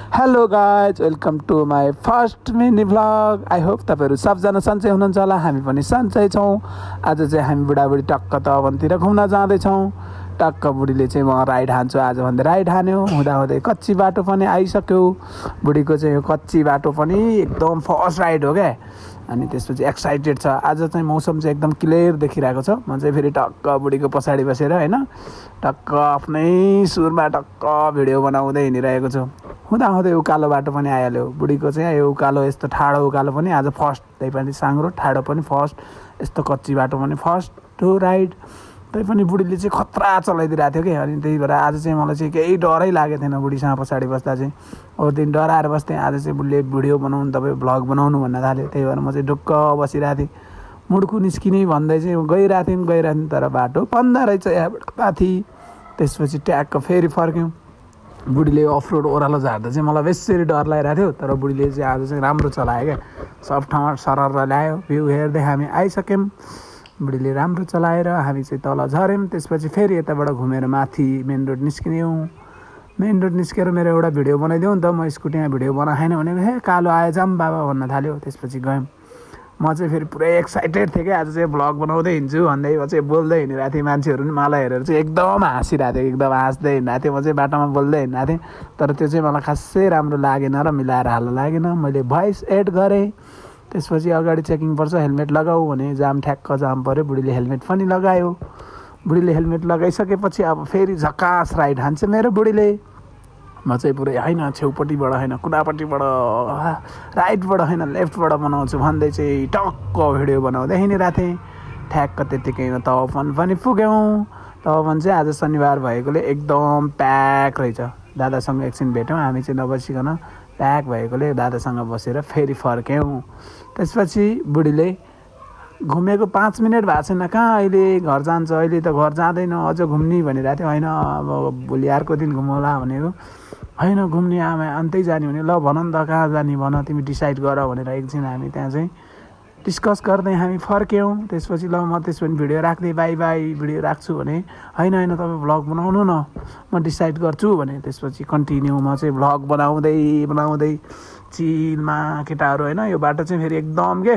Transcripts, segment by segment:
Hello guys, welcome to my first mini vlog. I hope तपाईँहरू सबजना सन्चै हुनुहुन्छ होला, हामी पनि सन्चै छौँ। आज चाहिँ हामी बुढाबुढी टक्क तवनतिर घुम्न जाँदैछौँ। टक्क बुढीले चाहिँ म राइड हान्छु आज भन्दै राइड हान्यो। हुँदाहुँदै कच्ची बाटो पनि आइसक्यो। बुढीको चाहिँ यो कच्ची बाटो पनि एकदम फर्स्ट राइड हो क्या। अनि त्यसपछि एक्साइटेड छ। आज चाहिँ मौसम चाहिँ एकदम क्लियर देखिरहेको छ। म चाहिँ फेरि टक्क बुढीको पछाडि बसेर होइन टक्क आफ्नै सुरमा टक्क भिडियो बनाउँदै हिँडिरहेको छु। हुँदाहुँदै उकालो बाटो पनि आइहाल्यो। बुढीको चाहिँ यो उकालो यस्तो ठाडो उकालो पनि आज फर्स्ट, त्यही पनि साङ्ग्रो ठाडो पनि फर्स्ट, यस्तो कच्ची बाटो पनि फर्स्ट हो राइड। त्यही पनि बुढीले चाहिँ खतरा चलाइदिरहेको थियो कि। अनि त्यही भएर आज चाहिँ मलाई चाहिँ केही डरै लागेको थिएन बुढीसँग पछाडि बस्दा चाहिँ। अरू दिन डराएर बस्थेँ, आज चाहिँ बुढीले भिडियो बनाउनु, तपाईँ भ्लग बनाउनु भन्न थाल्यो। त्यही भएर म चाहिँ ढुक्क बसिरहेको थिएँ। मुड्कु निस्किने भन्दै चाहिँ गइरहेको थिएँ तर बाटो बन्द रहेछ यहाँबाट माथि। त्यसपछि ट्याक्क फेरि फर्क्यौँ। बुढीले अफ रोड ओह्रालो झार्दा चाहिँ मलाई बेसरी डर लागिरहेको थियो, तर बुढीले चाहिँ आज चाहिँ राम्रो चलायो क्या। सब ठाउँमा सरर ल्यायो। भ्यू हेर्दै हामी आइसक्यौँ। बुढीले राम्रो चलाएर हामी चाहिँ तल झऱ्यौँ। त्यसपछि फेरि यताबाट घुमेर माथि मेन रोड निस्कियौँ। मेन रोड निस्केर मेरो एउटा भिडियो बनाइदिउँ नि त, म स्कुटीमा भिडियो बनाएन भनेको हे कालो आयो जाम बाबा भन्न थाल्यो। त्यसपछि गयौँ। म चाहिँ फेरि पुरै एक्साइटेड थिएँ कि आज चाहिँ भ्लग बनाउँदै हिँड्छु भन्दै म चाहिँ बोल्दै हिँडिरहेको थिएँ। मान्छेहरू पनि मलाई हेरेर चाहिँ एकदम हाँसिरहेको थियो, एकदम हाँस्दै हिँडिरहेको थिएँ। म चाहिँ बाटोमा बोल्दै हिँडिरहेको थिएँ, तर त्यो चाहिँ मलाई खासै राम्रो लागेन र मिलाएर हाल्न लागेन। मैले भोइस एड गरेँ। त्यसपछि अगाडि चेकिङ पर्छ, हेलमेट लगाऊ भने जाम ठ्याक्क जाम पऱ्यो। बुढीले हेलमेट पनि लगायो। बुढीले हेलमेट लगाइसकेपछि अब फेरि झकास राइड हान्छ मेरो बुढीले। म चाहिँ पुरै होइन छेउपट्टिबाट होइन कुनापट्टिबाट राइटबाट होइन लेफ्टबाट बनाउँछु भन्दै चाहिँ टक्क भिडियो बनाउँदै हिँडिरहेको थिएँ। ठ्याक्क त्यत्तिकैमा तवन पनि पुग्यौँ। तवन चाहिँ आज शनिबार भएकोले एकदम प्याक रहेछ। दादासँग एकछिन भेट्यौँ, हामी चाहिँ नबसिकन प्याक भएकोले दादासँग बसेर फेरि फर्क्यौँ। त्यसपछि बुढीले घुमेको 5 मिनट भएको छैन, कहाँ अहिले घर जान्छ, अहिले त घर जाँदैन अझ घुम्ने भनिरहेको थियो। होइन अब भोलि अर्को दिन घुमौला भनेको। होइन घुम्ने आमा अन्तै जाने भने ल भन नि त कहाँ जाने भन, तिमी डिसाइड गर भनेर एकछिन हामी त्यहाँ चाहिँ डिस्कस गर्दै हामी फर्क्यौँ। त्यसपछि ल म त्यसो भने भिडियो राख्दै बाई बाई भिडियो राख्छु भने होइन तपाईँ भ्लग बनाउनु न, म डिसाइड गर्छु भने। त्यसपछि कन्टिन्यू म चाहिँ भ्लग बनाउँदै चिलमा केटाहरू होइन। यो बाटो चाहिँ फेरि एकदम के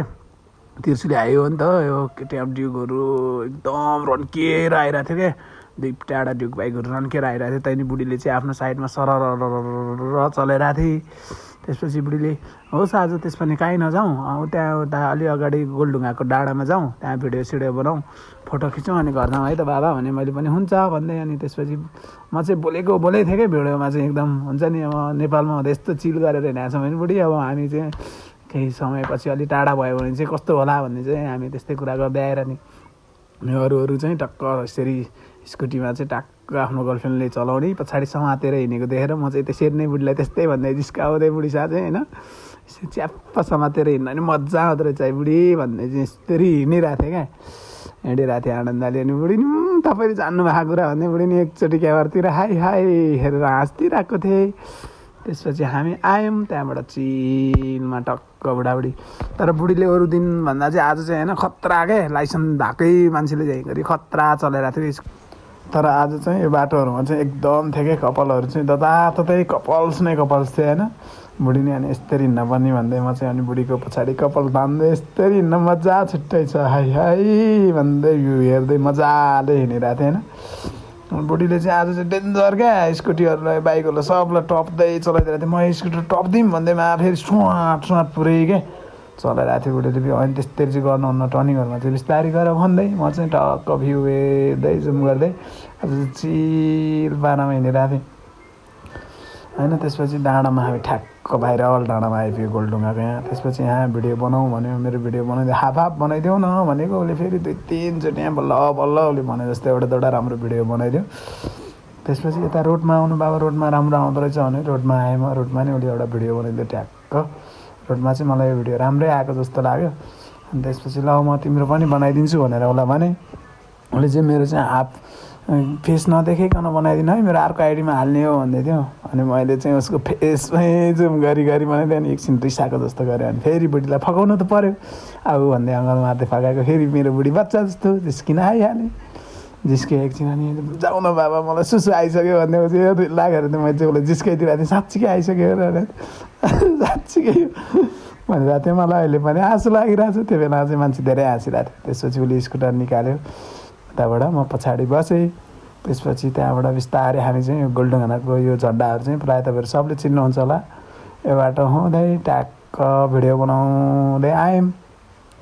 तिर्सुली आयो नि त, यो केटा ड्युकहरू एकदम रन्किएर आइरहेको थियो क्या। दुई टाढा ड्युक बाइकहरू रन्केर आइरहेको थियो। त्यहाँदेखि बुढीले चाहिँ आफ्नो साइडमा सरर चलाइरहेको थिएँ। त्यसपछि बुढीले होस् आज त्यसपछि कहीँ नजाउँ, त्यहाँ उता अलि अगाडि गोलढुङ्गाको डाँडामा जाउँ, त्यहाँ भिडियो सिडियो बनाउँ, फोटो खिचौँ, अनि घर जाउँ है त बाबा भने। मैले पनि हुन्छ भन्दै अनि त्यसपछि म चाहिँ बोलेको थिएँ क्या भिडियोमा चाहिँ एकदम हुन्छ नि। अब नेपालमा हुँदा यस्तो चिल गरेर हिँडेको छ भने बुढी, अब हामी चाहिँ केही समयपछि अलि टाढा भयो भने चाहिँ कस्तो होला भन्ने चाहिँ हामी त्यस्तै कुरा गर्दै आएर नि अरू चाहिँ टक्क यसरी स्कुटीमा चाहिँ टक्क आफ्नो गर्लफ्रेन्डले चलाउने पछाडि समातेर हिँडेको देखेर म चाहिँ त्यसरी नै बुढीलाई त्यस्तै भन्दै जिस्काउँदै बुढी साथ चाहिँ होइन च्याप्प समातेर हिँड्दा नि मजा आउँदो रहेछ बुढी भन्दै चाहिँ यस्तरी हिँडिरहेको थिएँ क्या। हिँडिरहेको थिएँ आनन्दले। अनि बुढी नि तपाईँले जान्नुभएको कुरा भन्दै बुढी नि एकचोटि क्यामेरातिर हाई हाई हेरेर हाँसिदिरहेको थिएँ। त्यसपछि हामी आयौँ त्यहाँबाट चिलमा टक्क बुढाबुढी। तर बुढीले अरू दिन भन्दा चाहिँ आज चाहिँ होइन खतरा क्या, लाइसेन्स भएकै मान्छेले चाहिँ गरी खतरा चलाइरहेको थियो। तर आज चाहिँ यो बाटोहरूमा चाहिँ एकदम थियो क्या, कपालहरू चाहिँ जताततै कपाल्स थियो होइन। बुढी नै अनि यस्तरी हिँड्न पर्ने भन्दै म चाहिँ अनि बुढीको पछाडि कपाल बाँध्दै यस्तरी हिँड्न मजा छुट्टै छ हाई हाई भन्दै भ्यू हेर्दै मजाले हिँडिरहेको थिएँ होइन। बुढीले चाहिँ आज चाहिँ डेन्जर क्या, स्कुटीहरूलाई बाइकहरूलाई सबलाई टप्दै चलाइदिएको थियो। म स्कुटर टप्दिउँ भन्दैमा फेरि सुवाट पुरै क्या चलाइरहेको थियो बुढीले। अनि त्यस्तरी चाहिँ गर्नुहुन्न, टर्निङहरूमा चाहिँ बिस्तारै गरेर भन्दै म चाहिँ टक्क भ्यू हेर्दै जुम गर्दै आज चिल पारामा हिँडिरहेको थिएँ होइन। त्यसपछि डाँडामा हामी ठ्याक्क भाइरल डाँडामा आइपुग्यो गोलढुङ्गाको यहाँ। त्यसपछि यहाँ भिडियो बनाउँ भन्यो, मेरो भिडियो बनाइदियो हाफ बनाइदेऊ न भनेको। उसले फेरि 2-3चोटि यहाँ बल्ल उसले भने जस्तो एउटा राम्रो भिडियो बनाइदियो। त्यसपछि यता रोडमा आउनु बाबा, रोडमा राम्रो आउँदो रहेछ भने रोडमा आएँ म। रोडमा नि उसले एउटा भिडियो बनाइदियो ट्याक्क। रोडमा चाहिँ मलाई यो भिडियो राम्रै आएको जस्तो लाग्यो। अनि त्यसपछि ल म तिम्रो पनि बनाइदिन्छु भनेर उसलाई भने। उसले चाहिँ मेरो चाहिँ हाफ फेस नदेखाइकन बनाइदिनु है, मेरो अर्को आइडीमा हाल्ने हो भन्दै थियो। अनि मैले चाहिँ उसको फेसमै जुम गरी बनाइदिएँ। अनि एकछिन रिसाएको जस्तो गरेँ। अनि फेरि बुढीलाई फकाउनु त पऱ्यो अब भन्दै अङ्गल मार्दै फकाएको। फेरि मेरो बुढी बच्चा जस्तो जिस्किन आइहालेँ। जिस्के एकछिन अनि जाउँ न बाबा मलाई सुसु आइसक्यो भन्दैपछि लागेर त मैले चाहिँ उसलाई जिस्काइदिरहेको थिएँ साँच्चीकै आइसक्यो र साँच्चीकै भनिरहेको थिएँ मलाई अहिले पनि आँसु लागिरहेको छ त्यो बेला चाहिँ मान्छे धेरै हाँसिरहेको थियो त्यसपछि उसले स्कुटर निकाल्यो उताबाट म पछाडि बसेँ त्यसपछि त्यहाँबाट बिस्तारै हामी चाहिँ यो गोलढुङ्गाको यो झन्डाहरू चाहिँ प्रायः तपाईँहरू सबले चिन्नुहुन्छ होला यो बाटो हुँदै ट्याक्क भिडियो बनाउँदै आयौँ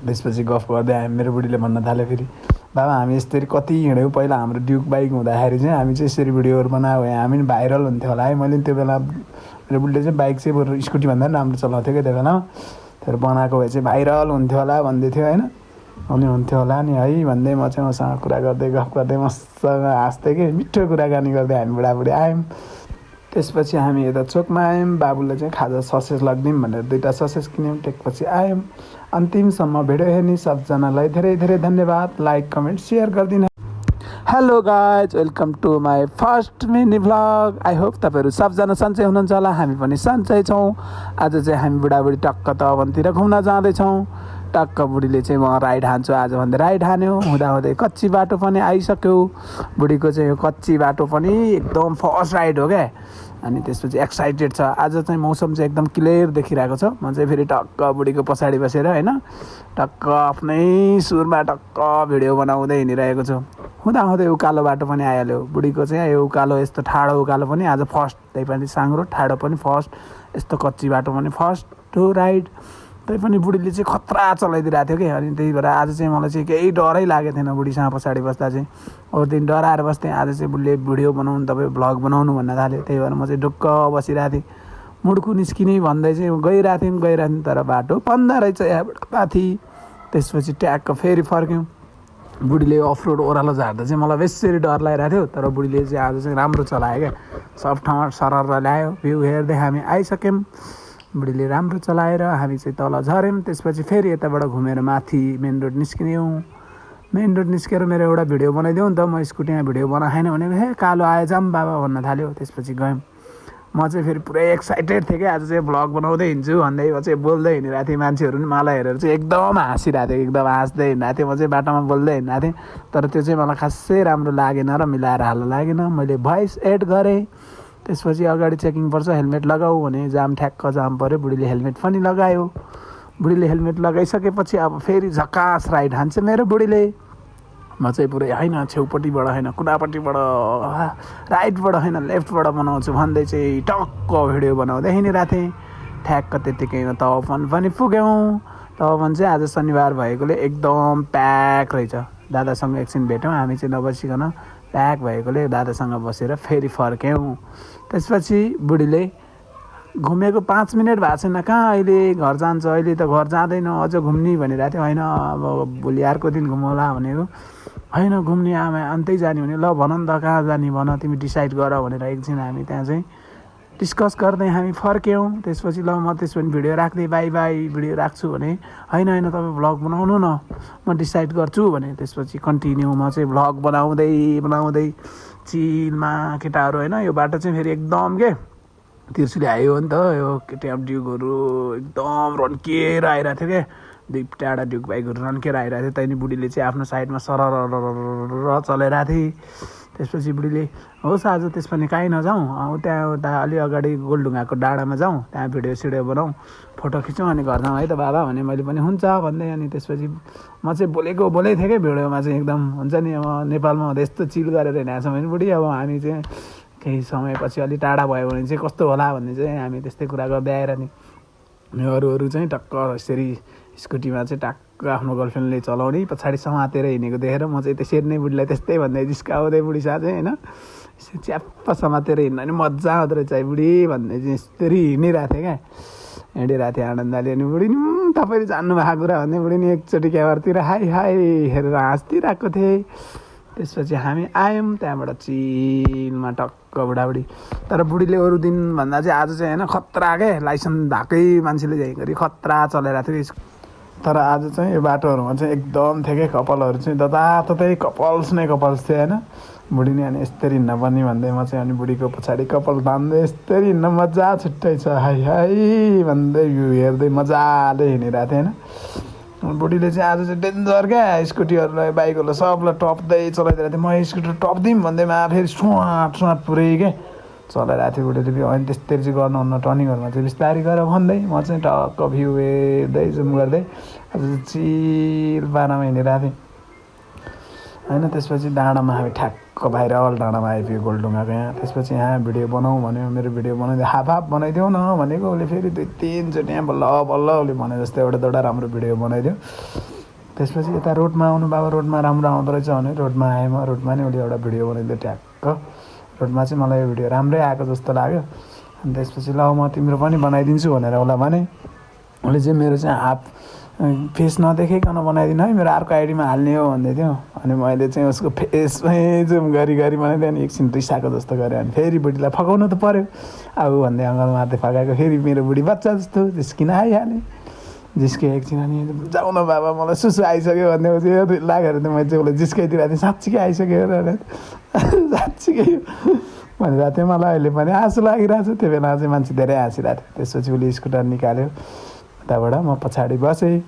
त्यसपछि गफ गर्दै आयौँ मेरो बुढीले भन्न थाल्यो फेरि बाबा हामी यसरी कति हिँड्यौँ पहिला हाम्रो ड्युक बाइक हुँदाखेरि चाहिँ हामी चाहिँ यसरी भिडियोहरू बनायो भने हामी भाइरल हुन्थ्यो होला है मैले त्यो बेला मेरो बुढीले चाहिँ बाइक चाहिँ बरु स्कुटीभन्दा पनि राम्रो चलाउँथ्यो क्या त्यो बेला तर बनाएको भए चाहिँ भाइरल हुन्थ्यो होला भन्दै थियो होइन अनि हुन्थ्यो होला नि है भन्दै म चाहिँ मसँग कुरा गर्दै गफ गर्दै मसँग हाँस्थेँ कि मिठो कुराकानी गर्दै हामी बुढाबुढी आयौँ त्यसपछि हामी यता चोकमा आयौँ बाबुले चाहिँ खाजा ससेज लगिदिउँ भनेर 2टा ससेज किन्यौँ टेकपछि आयौँ अन्तिमसम्म भिडियो हेर्ने सबजनालाई धेरै धेरै धन्यवाद लाइक कमेन्ट सेयर गरिदिनु hello guys welcome to my first mini vlog I hope तपाईँहरू सबजना सन्चै हुनुहुन्छ होला हामी पनि सन्चै छौँ आज चाहिँ हामी बुढाबुढी टक्क तवनतिर घुम्न जाँदैछौँ टक्क बुढीले चाहिँ म राइड हान्छु आज भन्दै राइड हान्यो हुँदाहुँदै कच्ची बाटो पनि आइसक्यो बुढीको चाहिँ यो कच्ची बाटो पनि एकदम फर्स्ट राइड हो क्या अनि त्यसपछि एक्साइटेड छ आज चाहिँ मौसम चाहिँ एकदम क्लियर देखिरहेको छ म चाहिँ फेरि टक्क बुढीको पछाडि बसेर होइन टक्क आफ्नै सुरमा टक्क भिडियो बनाउँदै हिँडिरहेको छु हुँदाहुँदै उकालो बाटो पनि आइहाल्यो बुढीको चाहिँ यो उकालो यस्तो ठाडो उकालो पनि आज फर्स्ट त्यही पनि साङ्ग्रो ठाडो पनि फर्स्ट यस्तो कच्ची बाटो पनि फर्स्ट हो राइड त्यही पनि बुढीले चाहिँ खतरा चलाइदिरहेको थियो कि अनि त्यही भएर आज चाहिँ मलाई चाहिँ केही डरै लागेको थिएन बुढीसँग पछाडि बस्दा चाहिँ अरू दिन डराएर बस्थेँ आज चाहिँ बुढीले भिडियो बनाउनु तपाईँ भ्लग बनाउनु भन्न थाल्यो त्यही भएर म चाहिँ ढुक्क बसिरहेको थिएँ मुड्कु निस्किने भन्दै चाहिँ गइरहेको थियौँ तर बाटो बन्द रहेछ यहाँबाट माथि त्यसपछि ट्याक्क फेरि फर्क्यौँ बुढीले अफ रोड ओह्रालो झार्दा चाहिँ मलाई बेसरी डर लागिरहेको थियो तर बुढीले चाहिँ आज चाहिँ राम्रो चलायो क्या सब ठाउँमा सरर ल्यायो भ्यू हेर्दै हामी आइसक्यौँ बुढीले राम्रो चलाएर हामी चाहिँ तल झऱ्यौँ त्यसपछि फेरि यताबाट घुमेर माथि मेन रोड निस्कियौँ मेन रोड निस्केर मेरो एउटा भिडियो बनाइदिउँ नि त म स्कुटीमा भिडियो बनाएन भनेको हे कालो आयो जाम बाबा भन्न थाल्यो त्यसपछि गयौँ म चाहिँ फेरि पुरै एक्साइटेड थिएँ कि आज चाहिँ भ्लग बनाउँदै हिँड्छु भन्दै चाहिँ बोल्दै हिँडिरहेको थिएँ मान्छेहरू पनि मलाई हेरेर चाहिँ एकदम हाँसिरहेको थियो एकदम हाँस्दै हिँडिरहेको थिएँ म चाहिँ बाटोमा बोल्दै हिँडिरहेको थिएँ तर त्यो चाहिँ मलाई खासै राम्रो लागेन र मिलाएर हाल्न लागेन मैले भोइस एड गरेँ त्यसपछि अगाडि चेकिङ पर्छ हेलमेट लगाऊ भने जाम ठ्याक्क जाम पऱ्यो बुढीले हेलमेट पनि लगायो बुढीले हेलमेट लगाइसकेपछि अब फेरि झकास राइड हान्छ मेरो बुढीले म चाहिँ पुरै होइन छेउपट्टिबाट होइन कुनापट्टिबाट राइटबाट होइन लेफ्टबाट बनाउँछु भन्दै चाहिँ टक्क भिडियो बनाउँदै हिँडिरहेको थिएँ ठ्याक्क त्यत्तिकैमा तवन पनि पुग्यौँ तवन चाहिँ आज शनिबार भएकोले एकदम प्याक रहेछ दादासँग एकछिन भेट्यौँ हामी चाहिँ नबसिकन प्याक भएकोले दादासँग बसेर फेरि फर्क्यौँ त्यसपछि बुढीले घुमेको 5 मिनट भएको छैन कहाँ अहिले घर जान्छ अहिले त घर जाँदैन अझ घुम्ने भनिरहेको थियो होइन अब भोलि अर्को दिन घुमौला भनेको होइन घुम्ने आमा अन्तै जाने भने ल भन नि त कहाँ जाने भन तिमी डिसाइड गर भनेर एकछिन हामी त्यहाँ चाहिँ डिस्कस गर्दै हामी फर्क्यौँ त्यसपछि ल म त्यसो भने भिडियो राख्दै बाई बाई भिडियो राख्छु भने होइन तपाईँ भ्लग बनाउनु न म डिसाइड गर्छु भने त्यसपछि कन्टिन्यू म चाहिँ भ्लग बनाउँदै चिलमा केटाहरू होइन यो बाटो चाहिँ फेरि एकदम के तिर्सुली आयो नि त यो केटीएम ड्युकहरू एकदम रन्किएर आइरहेको थियो क्या 2टा ड्युक बाइकहरू रन्किएर आइरहेको थियो त्यहाँदेखि बुढीले चाहिँ आफ्नो साइडमा सरर चलाइरहेको थिएँ त्यसपछि बुढीले होस् आज त्यसपछि कहीँ नजाउँ त्यहाँ उता अलि अगाडि गोलढुङ्गाको डाँडामा जाउँ त्यहाँ भिडियो सिडियो बनाउँ फोटो खिचौँ अनि घर जाउँ है त बाबा भने मैले पनि हुन्छ भन्दै अनि त्यसपछि म चाहिँ बोलेकै थिएँ क्या भिडियोमा चाहिँ एकदम हुन्छ नि अब नेपालमा हुँदा यस्तो चिल गरेर हिँडेको छ भने बुढी अब हामी चाहिँ केही समयपछि अलि टाढा भयो भने चाहिँ कस्तो होला भन्ने चाहिँ हामी त्यस्तै कुरा गर्दै आएर नि अरू चाहिँ टक्क यसरी स्कुटीमा चाहिँ टक्क आफ्नो गर्लफ्रेन्डले चलाउने पछाडि समातेर हिँडेको देखेर म चाहिँ त्यसरी नै बुढीलाई त्यस्तै भन्दै जिस्काउँदै बुढी साथ चाहिँ होइन च्याप्प समातेर हिँड्दा नि मजा आउँदो रहेछ बुढी भन्दै चाहिँ यस्तरी हिँडिरहेको थिएँ क्या हिँडिरहेको थिएँ आनन्दले अनि बुढी नि तपाईँले जान्नुभएको कुरा भन्दै बुढी नि एकचोटि क्यामेरातिर हाई हेरेर हाँस्दिरहेको थिएँ त्यसपछि हामी आयौँ त्यहाँबाट चिलमा टक्क बुढाबुढी तर बुढीले अरू दिन भन्दा चाहिँ आज चाहिँ होइन खतरा क्या लाइसेन्स भएकै मान्छेले जाइगरी खतरा चलाइरहेको थियो तर आज चाहिँ यो बाटोहरूमा चाहिँ एकदम थियो क्या कपालहरू चाहिँ जताततै कपाल्स थियो होइन बुढी नै अनि यस्तरी हिँड्न पर्ने भन्दै म चाहिँ अनि बुढीको पछाडि कपाल तान्दै यस्तरी हिँड्न मजा छुट्टै छ हाई भन्दै भ्यू हेर्दै मजाले हिँडिरहेको थिएँ होइन बुढीले चाहिँ आज चाहिँ डेन्जर क्या स्कुटीहरूलाई बाइकहरूलाई सबलाई टप्दै चलाइदिएको थिएँ म स्कुटर टप्दिउँ भन्दैमा फेरि स्वाट पुरै क्या चलाइरहेको थिएँ बुढीले फेरि होइन त्यस्तरी चाहिँ गर्नुहुन्न टर्निङहरूमा चाहिँ बिस्तारै गरेर भन्दै म चाहिँ टक्क भ्यू हेर्दै जुम गर्दै आज चिल पारामा हिँडिरहेको थिएँ होइन। त्यसपछि डाँडामा हामी ठ्याक्क भाइरल डाँडामा आइपुग्यो गोलढुङ्गाको यहाँ। त्यसपछि यहाँ भिडियो बनाऊ भन्यो, मेरो भिडियो बनाइदियो, हाफ बनाइदियो न भनेको उसले फेरि 2-3चोटि यहाँ बल्ल उसले भने जस्तो एउटा राम्रो भिडियो बनाइदियो। त्यसपछि यता रोडमा आउनु बाबा रोडमा राम्रो आउँदो रहेछ भने रोडमा आएँ म, रोडमा नि उसले एउटा भिडियो बनाइदियो ट्याक्क। रोडमा चाहिँ मलाई यो भिडियो राम्रै आएको जस्तो लाग्यो। अनि त्यसपछि ल म तिम्रो पनि बनाइदिन्छु भनेर उसलाई भने। उसले चाहिँ मेरो चाहिँ हाफ फेस नदेखाइकन बनाइदिनु है, मेरो अर्को आइडीमा हाल्ने हो भन्दै थियो। अनि मैले चाहिँ उसको फेसमै जुम गरी बनाइदिएँ। अनि एकछिन रिसाएको जस्तो गरेँ। अनि फेरि बुढीलाई फकाउनु त पऱ्यो अब भन्दै अङ्गल मार्दै फकाएको। फेरि मेरो बुढी बच्चा जस्तो जिस्किन आइहालेँ। जिस्के एकछिन अनि जाउँ न बाबा मलाई सुसु आइसक्यो भन्दै लागेर त मैले चाहिँ उसलाई जिस्काइदिरहेको थिएँ। साँच्चीकै आइसक्यो र साँच्चीकै भनिरहेको थिएँ। मलाई अहिले पनि आँसु लागिरहेको छ। त्यो बेला चाहिँ मान्छे धेरै हाँसिरहेको थियो। त्यसपछि उसले स्कुटर निकाल्यो, उताबाट म पछाडि बसेँ।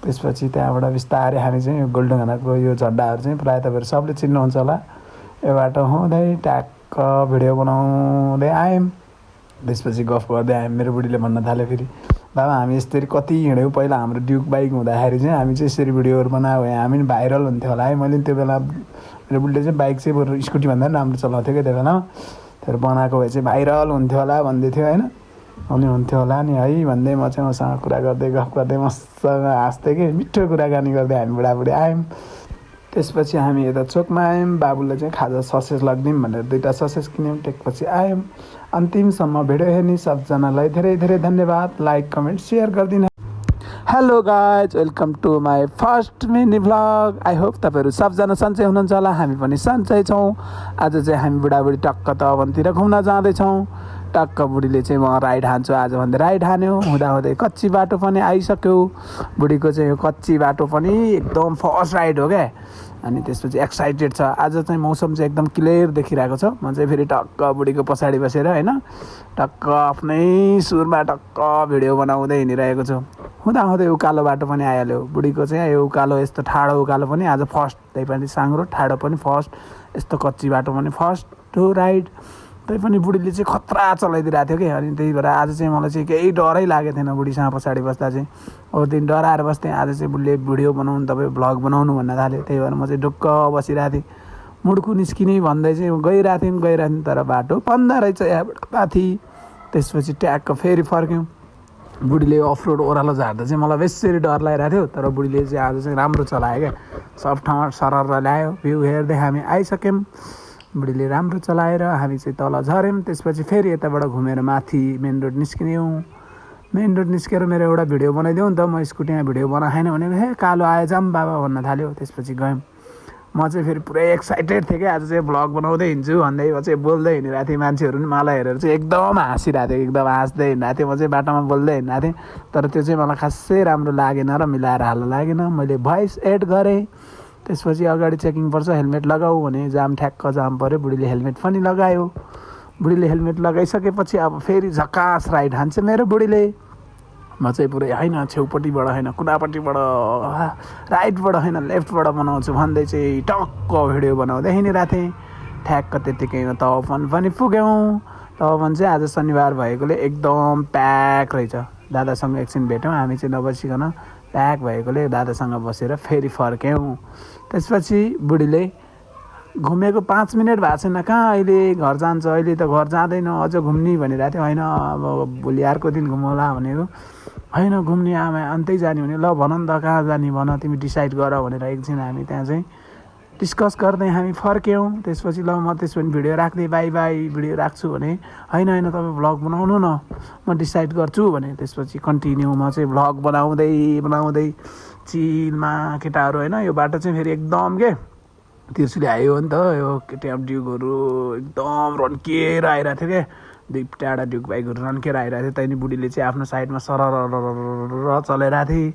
त्यसपछि त्यहाँबाट बिस्तारै हामी चाहिँ यो गोलढुङ्गाको यो झन्डाहरू चाहिँ प्रायः तपाईँहरू सबले चिन्नुहुन्छ होला। यो बाटो हुँदै ट्याक्क भिडियो बनाउँदै आयौँ। त्यसपछि गफ गर्दै आयौँ। मेरो बुढीले भन्न थाल्यो फेरि बाबा हामी यसरी कति हिँड्यौँ, पहिला हाम्रो ड्युक बाइक हुँदाखेरि चाहिँ हामी चाहिँ यसरी भिडियोहरू बनायो भने हामी पनि भाइरल हुन्थ्यो होला है। मैले त्यो बेला मेरो बुढीले चाहिँ बाइक चाहिँ बरु स्कुटीभन्दा पनि राम्रो चलाउँथ्यो क्या त्यो बेला। त्यो बनाएको भए चाहिँ भाइरल हुन्थ्यो होला भन्दै थियो होइन। अनि हुन्थ्यो होला नि है भन्दै म चाहिँ उसँग कुरा गर्दै गफ गर्दै मसँग हाँस्थेँ कि मिठो कुराकानी गर्दै हामी बुढाबुढी आयौँ। त्यसपछि हामी यता चोकमा आयौँ। बाबुले चाहिँ खाजा ससेज लगिदिउँ भनेर 2टा ससेज किन्यौँ। त्यसपछि आयौँ। अन्तिमसम्म भिडियो हेर्ने सबजनालाई धेरै धेरै धन्यवाद। लाइक कमेन्ट सेयर गरिदिनु। Hello guys, welcome to my first mini vlog. I hope तपाईँहरू सबजना सन्चै हुनुहुन्छ होला, हामी पनि सन्चै छौँ। आज चाहिँ हामी बुढाबुढी टक्क तवनतिर घुम्न जाँदैछौँ। टक्क बुढीले चाहिँ म राइड हान्छु आज भन्दै राइड हान्यो। हुँदाहुँदै कच्ची बाटो पनि आइसक्यो। बुढीको चाहिँ यो कच्ची बाटो पनि एकदम फर्स्ट राइड हो क्या। अनि त्यसपछि एक्साइटेड छ। आज चाहिँ मौसम चाहिँ एकदम क्लियर देखिरहेको छ। म चाहिँ फेरि टक्क बुढीको पछाडि बसेर होइन टक्क आफ्नै सुरमा टक्क भिडियो बनाउँदै हिँडिरहेको छु। हुँदाहुँदै उकालो बाटो पनि आइहाल्यो। बुढीको चाहिँ यो उकालो यस्तो ठाडो उकालो पनि आज फर्स्ट, त्यही पनि साङ्ग्रो ठाडो पनि फर्स्ट, यस्तो कच्ची बाटो पनि फर्स्ट हो राइड। त्यही पनि बुढीले चाहिँ खतरा चलाइदिरहेको थियो कि। अनि त्यही भएर आज चाहिँ मलाई चाहिँ केही डरै लागेको थिएन बुढीसँग पछाडि बस्दा चाहिँ। अरू दिन डराएर बस्थेँ, आज चाहिँ बुढीले भिडियो बनाउनु तपाईँ भ्लग बनाउनु भन्न थाल्यो। त्यही भएर म चाहिँ ढुक्क बसिरहेको थिएँ। मुड्कु निस्किने भन्दै चाहिँ गइरहेको थिएँ तर बाटो बन्द रहेछ यहाँबाट माथि। त्यसपछि ट्याक्क फेरि फर्क्यौँ। बुढीले अफ रोड ओह्रालो झार्दा चाहिँ मलाई बेसरी डर लागिरहेको थियो। तर बुढीले चाहिँ आज चाहिँ राम्रो चलायो क्या। सब ठाउँ सरर ल्यायो। भ्यू हेर्दै हामी आइसक्यौँ। बुढीले राम्रो चलाएर हामी चाहिँ तल झऱ्यौँ। त्यसपछि फेरि यताबाट घुमेर माथि मेन रोड निस्कियौँ। मेन रोड निस्केर मेरो एउटा भिडियो बनाइदिउँ नि त, म स्कुटीमा भिडियो बनाएन भनेको हे कालो आयो जाम बाबा भन्न थाल्यो। त्यसपछि गयौँ। म चाहिँ फेरि पुरै एक्साइटेड थिएँ कि आज चाहिँ भ्लग बनाउँदै हिँड्छु भन्दै म चाहिँ बोल्दै हिँडिरहेको थिएँ। मान्छेहरू पनि मलाई हेरेर चाहिँ एकदम हाँसिरहेको थियो, एकदम हाँस्दै हिँडिरहेको थिएँ। म चाहिँ बाटोमा बोल्दै हिँडिरहेको थिएँ। तर त्यो चाहिँ मलाई खासै राम्रो लागेन र मिलाएर हाल्न लागेन। मैले भोइस एड गरेँ। त्यसपछि अगाडि चेकिङ पर्छ, हेलमेट लगाऊ भने जाम ठ्याक्क जाम पऱ्यो। बुढीले हेलमेट पनि लगायो। बुढीले हेलमेट लगाइसकेपछि अब फेरि झकास राइड हान्छ मेरो बुढीले। म चाहिँ पुरै होइन छेउपट्टिबाट होइन कुनापट्टिबाट राइटबाट होइन लेफ्टबाट बनाउँछु भन्दै चाहिँ टक्क भिडियो बनाउँदै हिँडिरहेको थिएँ। ठ्याक्क त्यत्तिकैमा तवन पनि पुग्यौँ। तवन चाहिँ आज शनिबार भएकोले एकदम प्याक रहेछ। दादासँग एकछिन भेट्यौँ हामी चाहिँ नबसिकन, प्याक भएकोले दादासँग बसेर फेरि फर्क्यौँ। त्यसपछि बुढीले घुमेको 5 मिनट भएको छैन कहाँ अहिले घर जान्छ, अहिले त घर जाँदैन अझ घुम्ने भनिरहेको थियो। होइन अब भोलि अर्को दिन घुमौला भनेको। होइन घुम्ने आमा अन्तै जाने भने ल भन नि त कहाँ जाने भन, तिमी डिसाइड गर भनेर एकछिन हामी त्यहाँ चाहिँ डिस्कस गर्दै हामी फर्क्यौँ। त्यसपछि ल म त्यसो भने भिडियो राख्दै बाई बाई भिडियो राख्छु भने होइन तपाईँ भ्लग बनाउनु न म डिसाइड गर्छु भने। त्यसपछि कन्टिन्यू म चाहिँ भ्लग बनाउँदै चिलमा केटाहरू होइन। यो बाटो चाहिँ फेरि एकदम के तिर्सुली आयो नि त, यो केटिएम ड्युकहरू एकदम रन्किएर आइरहेको थियो क्या। 2टा ड्युक बाइकहरू रन्किएर आइरहेको थियो। त्यहाँदेखि बुढीले चाहिँ आफ्नो साइडमा सरर चलाइरहेको थिएँ।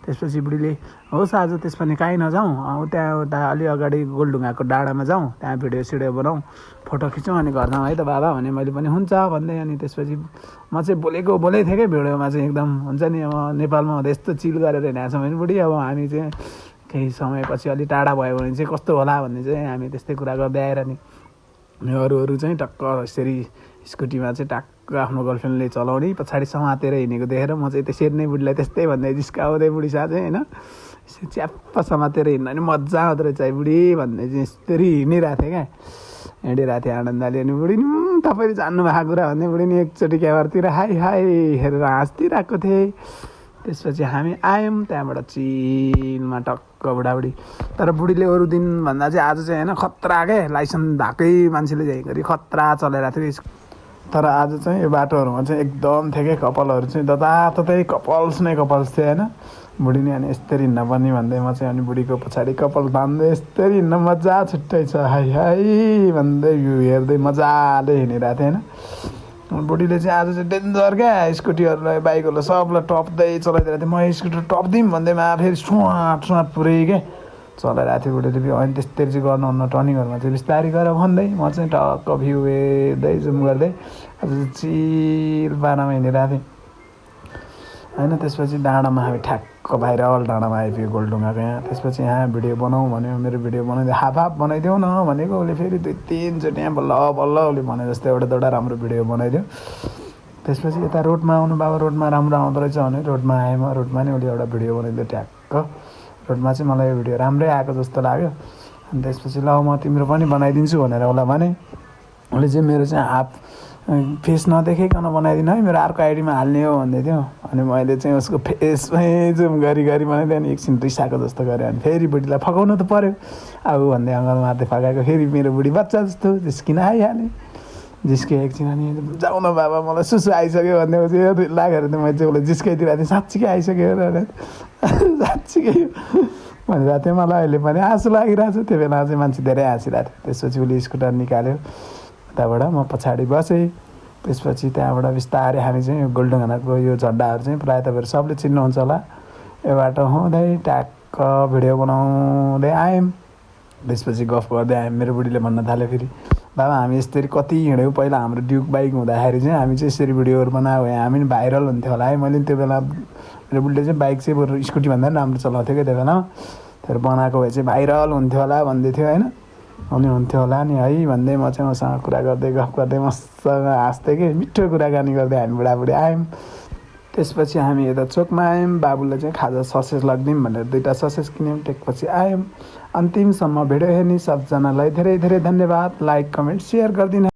त्यसपछि बुढीले होस् आज त्यस पनि काहीँ नजाउँ त्यहाँ उता अलि अगाडि गोलढुङ्गाको डाँडामा जाउँ त्यहाँ भिडियो सिडियो बनाउँ फोटो खिचौँ अनि घर जाउँ है त बाबा भने मैले पनि हुन्छ भन्दै अनि त्यसपछि म चाहिँ बोलै थिएँ क्या भिडियोमा चाहिँ एकदम हुन्छ नि अब नेपालमा हुँदा यस्तो चिल गरेर हिँडेको छौँ भने बुढी अब हामी चाहिँ केही समयपछि अलि टाढा भयो भने चाहिँ कस्तो होला भन्ने चाहिँ हामी त्यस्तै कुरा गर्दै आएर नि अरू चाहिँ टक्क यसरी स्कुटीमा चाहिँ टक्क आफ्नो गर्लफ्रेन्डले चलाउने पछाडि समातेर हिँडेको देखेर म चाहिँ त्यसरी नै बुढीलाई त्यस्तै भन्दै जिस्काउँदै बुढी साथ चाहिँ होइन च्याप्प समातेर हिँड्न नि मजा आउँदो रहेछ बुढी भन्दै चाहिँ यस्तरी हिँडिरहेको थिएँ क्या हिँडिरहेको थिएँ आनन्दले अनि बुढी नि तपाईँले जान्नुभएको कुरा भन्दै बुढी नि एकचोटि क्यामेरातिर हाई हेरेर हाँस्दिरहेको थिएँ त्यसपछि हामी आयौँ त्यहाँबाट चिलमा टक्क बुढाबुढी तर बुढीले अरू दिनभन्दा चाहिँ आज चाहिँ होइन खतरा क्या लाइसेन्स भएकै मान्छेले चाहिँ गरी खतरा चलाइरहेको थियो तर आज चाहिँ यो बाटोहरूमा चाहिँ एकदम थियो क्या कपालहरू चाहिँ जताततै कपाल्स नै कपाल्स थियो होइन बुढी नि अनि यस्तरी हिँड्न पर्ने भन्दै म चाहिँ अनि बुढीको पछाडि कपाल बाँध्दै यस्तरी हिँड्न मजा छुट्टै छ हाई भन्दै भ्यू हेर्दै मजाले हिँडिरहेको थिएँ होइन बुढीले चाहिँ आज चाहिँ डेन्जर क्या स्कुटीहरूलाई बाइकहरूलाई सबलाई टप्दै चलाइदिएको थिएँ म स्कुटर टप्दिउँ भन्दैमा फेरि सुहाट पुरै क्या चलाइरहेको थियो बुढीले अनि त्यस्तरी चाहिँ गर्नुहुन्न टर्निङहरूमा चाहिँ बिस्तारै गरेर भन्दै म चाहिँ टक्क भ्यू हेर्दै जुम गर्दै आज चाहिँ चिल पारामा हिँडिरहेको थिएँ होइन त्यसपछि डाँडामा हामी ठ्याक्क भाइरल डाँडामा आइपुग्यो गोलढुङ्गाको यहाँ त्यसपछि यहाँ भिडियो बनाउँ भन्यो मेरो भिडियो बनाइदियो हाफ बनाइदेऊ न भनेको उसले फेरि 2-3चोटि यहाँ बल्ल उसले भने जस्तो एउटा राम्रो भिडियो बनाइदियो त्यसपछि यता रोडमा आउनु बाबा रोडमा राम्रो आउँदो रहेछ भने रोडमा आएँ म रोडमा नि उसले एउटा भिडियो बनाइदियो ठ्याक्क रोडमा चाहिँ मलाई यो भिडियो राम्रै आएको जस्तो लाग्यो अनि त्यसपछि ल म तिम्रो पनि बनाइदिन्छु भनेर उसलाई भने उसले चाहिँ मेरो चाहिँ हाफ फेस नदेखाइकन बनाइदिनु है मेरो अर्को आइडीमा हाल्ने हो भन्दै थियो अनि मैले चाहिँ उसको फेसमै जुम गरी बनाइदिएँ अनि एकछिन रिसाएको जस्तो गरेँ अनि फेरि बुढीलाई फकाउनु त पऱ्यो अब भन्दै अङ्गल मार्दै फकाएको फेरि मेरो बुढी बच्चा जस्तो जिस्किन आइहालेँ जिस्के एकछिन अनि जाउँ न बाबा मलाई सुसु आइसक्यो भन्दै लागेर त मैले चाहिँ उसलाई जिस्काइदिरहेको थिएँ साँच्चीकै आइसक्यो साँच्चीकै भनिरहेको थिएँ मलाई अहिले पनि आँसु लागिरहेको छ त्यो बेला चाहिँ मान्छे धेरै हाँसिरहेको थियो त्यसपछि उसले स्कुटर निकाल्यो त्यहाँबाट म पछाडि बसेँ त्यसपछि त्यहाँबाट बिस्तारै हामी चाहिँ यो गोलढुङ्गाको यो झन्डाहरू चाहिँ प्रायः तपाईँहरू सबले चिन्नुहुन्छ होला यो बाटो हुँदै ट्याक्क भिडियो बनाउँदै आयौँ त्यसपछि गफ गर्दै आयौँ मेरो बुढीले भन्न थाल्यो फेरि बाबा हामी यसरी कति हिँड्यौँ पहिला हाम्रो ड्युक बाइक हुँदाखेरि चाहिँ हामी चाहिँ यसरी भिडियोहरू बनायो भने हामी पनि भाइरल हुन्थ्यो होला है मैले त्यो बेला मेरो बुढीले चाहिँ बाइक चाहिँ बरु स्कुटीभन्दा पनि राम्रो चलाउँथ्यो क्या त्यो बेला तर बनाएको भए चाहिँ भाइरल हुन्थ्यो होला भन्दै थियो होइन अनि हुन्थ्यो होला नि है भन्दै म चाहिँ उसँग कुरा गर्दै गफ गर्दै मसँग हाँस्थेँ कि मिठो कुराकानी गर्दै हामी बुढाबुढी आयौँ त्यसपछि हामी यता चोकमा आयौँ बाबुले चाहिँ खाजा ससेज लगिदिउँ भनेर 2टा ससेज किन्यौँ त्यसपछि आयौँ अन्तिमसम्म भिडियो हेर्ने सबजनालाई धेरै धेरै धन्यवाद लाइक कमेन्ट सेयर गरिदिनु